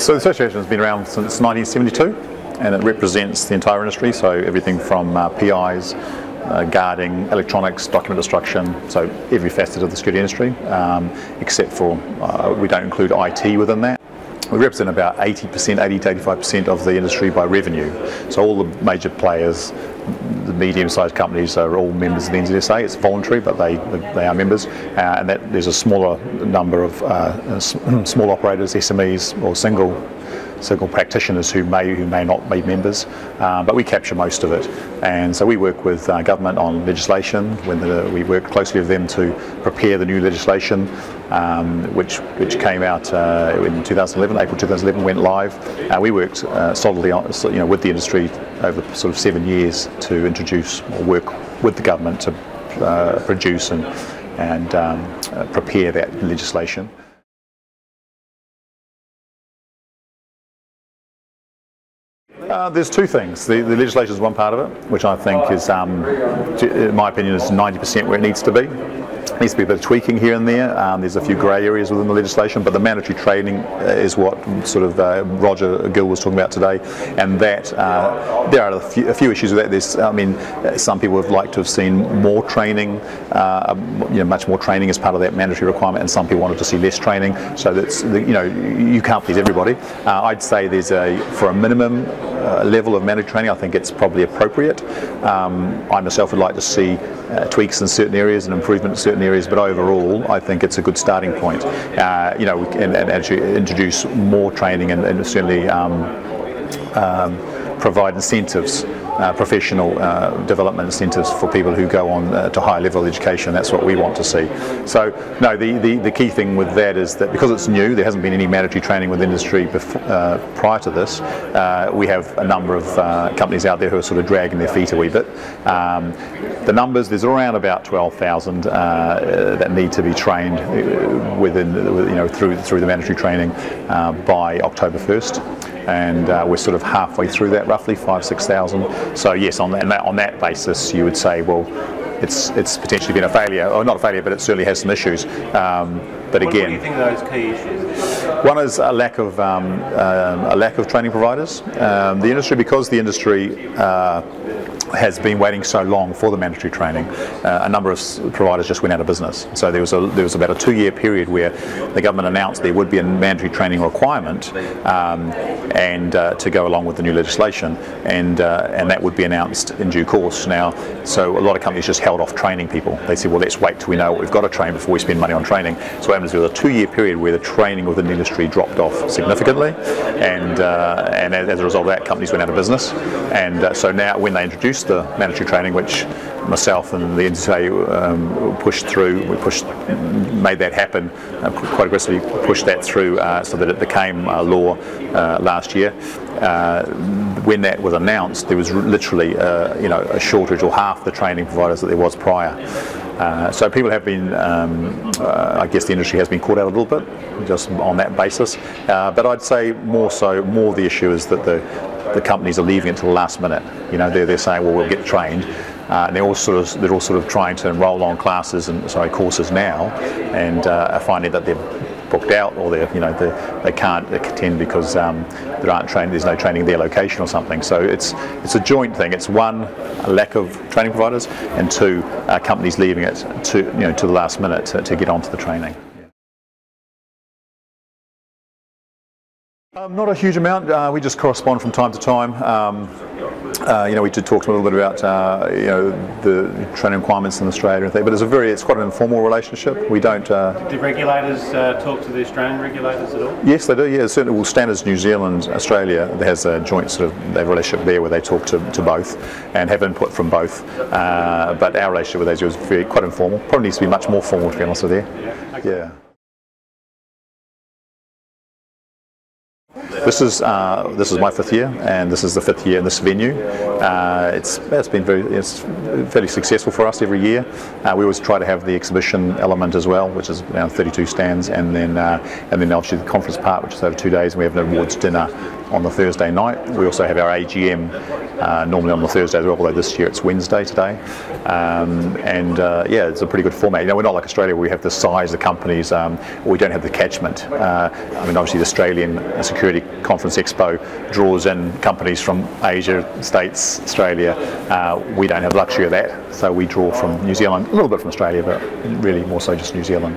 So the association has been around since 1972, and it represents the entire industry, so everything from PIs, guarding, electronics, document destruction, so every facet of the security industry, except for we don't include IT within that. We represent about 80%, 80 to 85% of the industry by revenue. So all the major players, the medium-sized companies are all members of the NZSA. It's voluntary, but they are members, and that there's a smaller number of small operators, SMEs, or single practitioners who may not be members, but we capture most of it. And so we work with government on legislation. We work closely with them to prepare the new legislation, which came out in 2011, April 2011, went live. We worked solidly on, with the industry over sort of 7 years to introduce or work with the government to produce and prepare that legislation. There's two things. The legislation is one part of it, which I think is, in my opinion, is 90% where it needs to be. There needs to be a bit of tweaking here and there. There's a few grey areas within the legislation, but the mandatory training is what sort of Roger Gill was talking about today, and that there are a few issues with that. There's, I mean, some people would like to have seen more training, much more training as part of that mandatory requirement, and some people wanted to see less training. So that's, you can't please everybody. I'd say there's for a minimum level of mandatory training, I think it's probably appropriate. I myself would like to see tweaks in certain areas and improvement in certain areas, but overall I think it's a good starting point. We can actually introduce more training and certainly provide incentives, professional development incentives for people who go on to higher level education. That's what we want to see. So no, the key thing with that is that because it's new, there hasn't been any mandatory training with industry prior to this. We have a number of companies out there who are sort of dragging their feet a wee bit. The numbers, there's around about 12,000 that need to be trained within, through the mandatory training by October 1st. And we're sort of halfway through that, roughly 5,000–6,000. So yes, on that basis, you would say, well, it's potentially been a failure, or not a failure, but it certainly has some issues. But again, what do you think are those key issues? One is a lack of training providers. The industry, because the industry has been waiting so long for the mandatory training, a number of providers just went out of business. So there was about a 2-year period where the government announced there would be a mandatory training requirement and to go along with the new legislation, and that would be announced in due course. Now, so a lot of companies just held off training people. They said, well, let's wait till we know what we've got to train before we spend money on training. So what happens was a 2-year period where the training within the industry dropped off significantly, and as a result of that, companies went out of business. And so now, when they introduced the mandatory training, which myself and the NZSA pushed through, made that happen quite aggressively, pushed that through so that it became law last year. When that was announced, there was literally a shortage, or half the training providers that there was prior. So people have been, I guess the industry has been caught out a little bit just on that basis. But I'd say more the issue is that the companies are leaving it to the last minute. They're saying, well, we'll get trained. And they're all sort of trying to enrol on courses now, and are finding that they're booked out, or they can't attend because there's no training in their location or something. So it's a joint thing. It's one, a lack of training providers, and two, companies leaving it to the last minute to get onto the training. Not a huge amount. We just correspond from time to time. We did talk a little bit about the training requirements in Australia and things, but it's quite an informal relationship. We don't. Do regulators talk to the Australian regulators at all? Yes, they do. Yeah, certainly. Well, Standards New Zealand, Australia, there has a joint they have a relationship there where they talk to both and have input from both. But our relationship with ASIAL is quite informal. Probably needs to be much more formal, to be honest with you. Yeah. Okay. Yeah. This is my 5th year, and this is the 5th year in this venue. It's been fairly successful for us every year. We always try to have the exhibition element as well, which is around 32 stands, and then obviously the conference part, which is over 2 days, and we have an awards dinner on the Thursday night. We also have our AGM normally on the Thursday as well, although this year it's Wednesday today. Yeah, it's a pretty good format. We're not like Australia where we have the size of companies, we don't have the catchment. I mean, obviously the Australian Security Conference Expo draws in companies from Asia, States, Australia. We don't have the luxury of that, so we draw from New Zealand, a little bit from Australia, but really more so just New Zealand.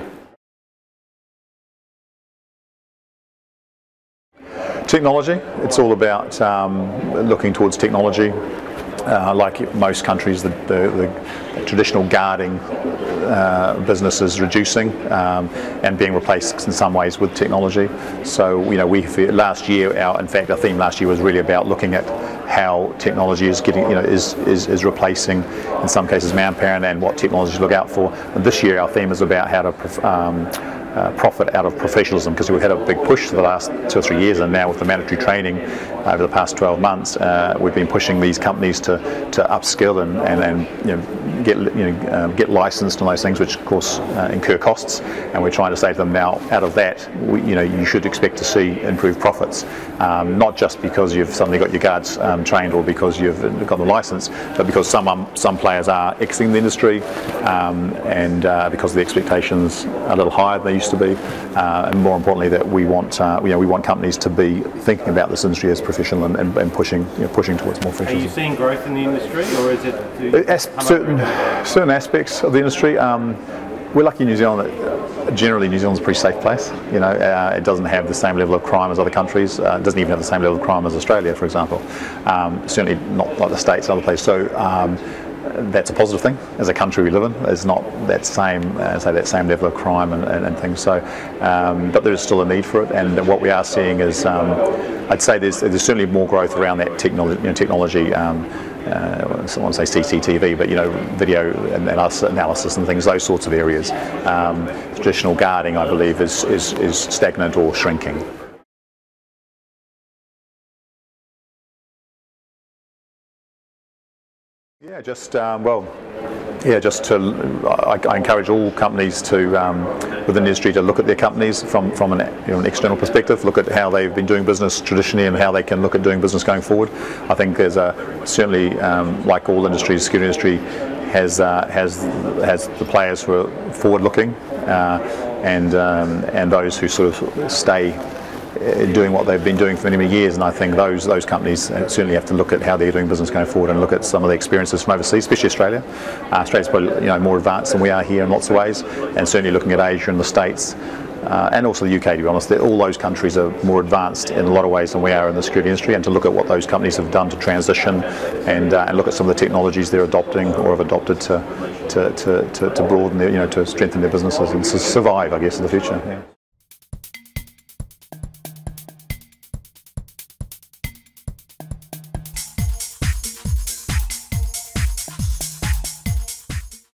Technology, it's all about looking towards technology. Like most countries, the traditional guarding business is reducing and being replaced in some ways with technology. So last year, in fact, our theme last year was really about looking at how technology is getting, is replacing in some cases manpower and what technology to look out for. And this year, our theme is about how to profit out of professionalism, because we've had a big push for the last 2 or 3 years, and now with the mandatory training over the past 12 months, we've been pushing these companies to upskill and get licensed and those things, which of course incur costs. And we're trying to say to them now, out of that, you should expect to see improved profits, not just because you've suddenly got your guards trained or because you've got the license, but because some players are exiting the industry, and because the expectations are a little higher than they used to be, and more importantly, that we want companies to be thinking about this industry as professional and pushing towards more professionalism. Are you seeing growth in the industry, or is it certain aspects of the industry? We're lucky in New Zealand that generally New Zealand's a pretty safe place. It doesn't have the same level of crime as other countries. It doesn't even have the same level of crime as Australia, for example. Certainly not like the States and other places. So. That's a positive thing. As a country we live in, it's not that same level of crime and things. So, but there is still a need for it. And what we are seeing is, I'd say there's certainly more growth around that technology. Someone say CCTV, but video analysis and things, those sorts of areas. Traditional guarding, I believe, is stagnant or shrinking. Yeah, I encourage all companies within the industry to look at their companies from an external perspective, look at how they've been doing business traditionally and how they can look at doing business going forward. I think there's certainly, like all industries, the security industry has the players who are forward-looking and those who sort of stay doing what they've been doing for many years, and I think those companies certainly have to look at how they're doing business going forward and look at some of the experiences from overseas, especially Australia. Australia's probably more advanced than we are here in lots of ways, and certainly looking at Asia and the States, and also the UK, to be honest. All those countries are more advanced in a lot of ways than we are in the security industry, and to look at what those companies have done to transition and look at some of the technologies they're adopting or have adopted to broaden to strengthen their businesses and to survive, I guess, in the future. Yeah.